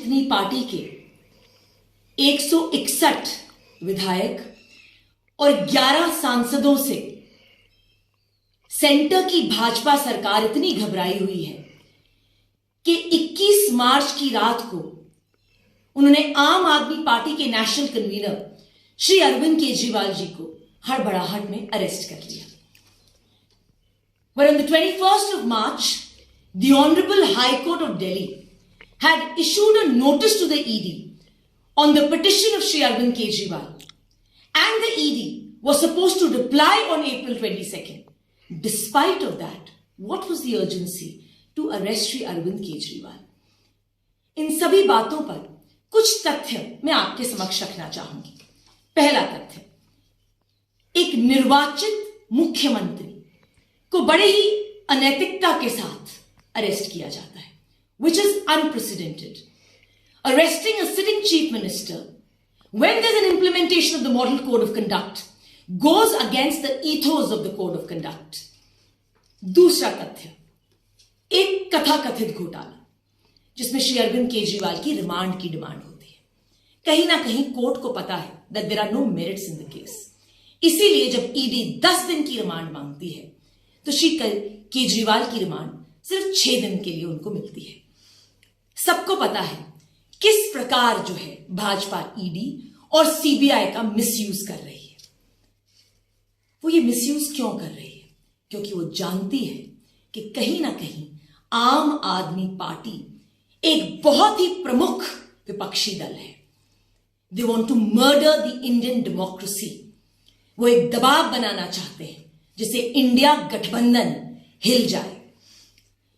अपनी पार्टी के 161 विधायक और 11 सांसदों से सेंटर की भाजपा सरकार इतनी घबराई हुई है कि 21 मार्च की रात को उन्होंने आम आदमी पार्टी के नेशनल कन्वीनर श्री अरविंद केजरीवाल जी को हड़बड़ाहट में अरेस्ट कर लिया। But on the 21st of March, the Honorable High Court of Delhi had issued a notice to the ED on the petition of Shri Arvind Kejriwal, and the ED was supposed to reply on April 22nd. Despite of that, what was the urgency to arrest Shri Arvind Kejriwal? इन सभी बातों पर कुछ तथ्य मैं आपके समक्ष रखना चाहूंगी। पहला तथ्य, एक निर्वाचित मुख्यमंत्री को बड़े ही अनैतिकता के साथ अरेस्ट किया जाता है, which is unprecedented. Arresting a sitting chief minister when there's an implementation of the model code of conduct goes against the ethos of the code of conduct. दूसरा तथ्य, एक कथाकथित घोटाला जिसमें श्री अरविंद केजरीवाल की रिमांड की डिमांड होती है। कहीं ना कहीं कोर्ट को पता है that there are no merits in the case. इसीलिए जब ईडी 10 दिन की रिमांड मांगती है तो श्री केजरीवाल की रिमांड सिर्फ 6 दिन के लिए उनको मिलती है। सबको पता है किस प्रकार जो है भाजपा ईडी और सीबीआई का मिसयूज कर रही है। वो ये मिसयूज क्यों कर रही है? क्योंकि वो जानती है कि कहीं ना कहीं आम आदमी पार्टी एक बहुत ही प्रमुख विपक्षी दल है। They want to murder the Indian democracy. वो एक दबाव बनाना चाहते हैं जिससे इंडिया गठबंधन हिल जाए।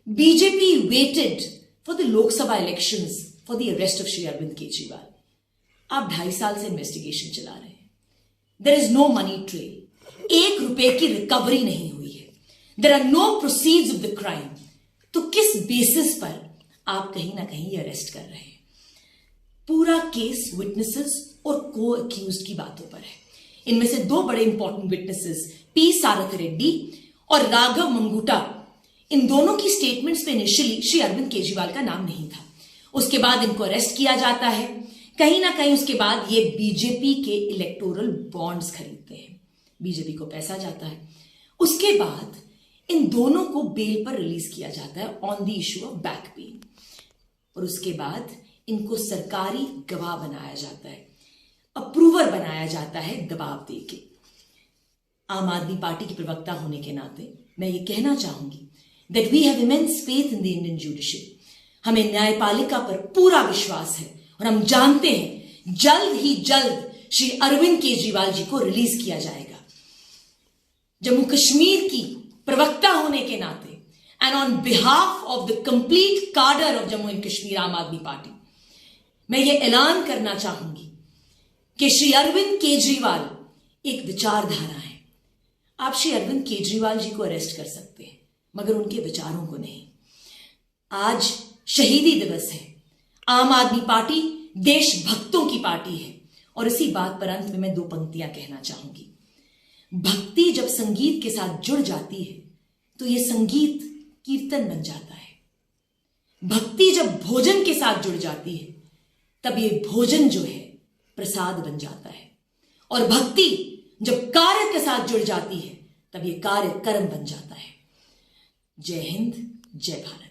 BJP waited for the Lok Sabha elections for the arrest of Shri Arvind Kejriwal. आप 2.5 साल से इन्वेस्टिगेशन चला रहे हैं। There is no money trail. 1 रुपए की रिकवरी नहीं हुई है। There are no proceeds of the crime. तो किस बेसिस पर आप कहीं ना कहीं अरेस्ट कर रहे हैं? पूरा केस विटनेसेस और को अक्यूज्ड की बातों पर है। इनमें से 2 बड़े इंपॉर्टेंट विटनेसेस पी सारथ रेड्डी और राघव मंगूटा, इन दोनों की स्टेटमेंट्स पे इनिशियली श्री अरविंद केजरीवाल का नाम नहीं था। उसके बाद इनको अरेस्ट किया जाता है। कहीं ना कहीं उसके बाद ये बीजेपी के इलेक्टोरल बॉन्ड्स खरीदते हैं, बीजेपी को पैसा जाता है। उसके बाद इन दोनों को बेल पर रिलीज किया जाता है on the issue of back pain, और उसके बाद इनको सरकारी गवाह बनाया जाता है, अप्रूवर बनाया जाता है दबाव देके। आम आदमी पार्टी की प्रवक्ता होने के नाते मैं ये कहना चाहूंगी that we have immense faith in the Indian judiciary. हमें न्यायपालिका पर पूरा विश्वास है और हम जानते हैं जल्द ही जल्द श्री अरविंद केजरीवाल जी को रिलीज किया जाएगा। जम्मू कश्मीर की प्रवक्ता होने के नाते and on behalf of the complete कार्डर ऑफ जम्मू एंड कश्मीर आम आदमी पार्टी, मैं ये ऐलान करना चाहूंगी कि श्री अरविंद केजरीवाल एक विचारधारा है। आप श्री अरविंद केजरीवाल जी को अरेस्ट कर सकते हैं मगर उनके विचारों को नहीं। आज शहीदी दिवस है। आम आदमी पार्टी देशभक्तों की पार्टी है, और इसी बात पर अंत में मैं 2 पंक्तियां कहना चाहूंगी। भक्ति जब संगीत के साथ जुड़ जाती है तो यह संगीत कीर्तन बन जाता है। भक्ति जब भोजन के साथ जुड़ जाती है तब यह भोजन जो है प्रसाद बन जाता है, और भक्ति जब कार्य के साथ जुड़ जाती है तब यह कार्य कर्म बन जाता है। जय हिंद, जय भारत।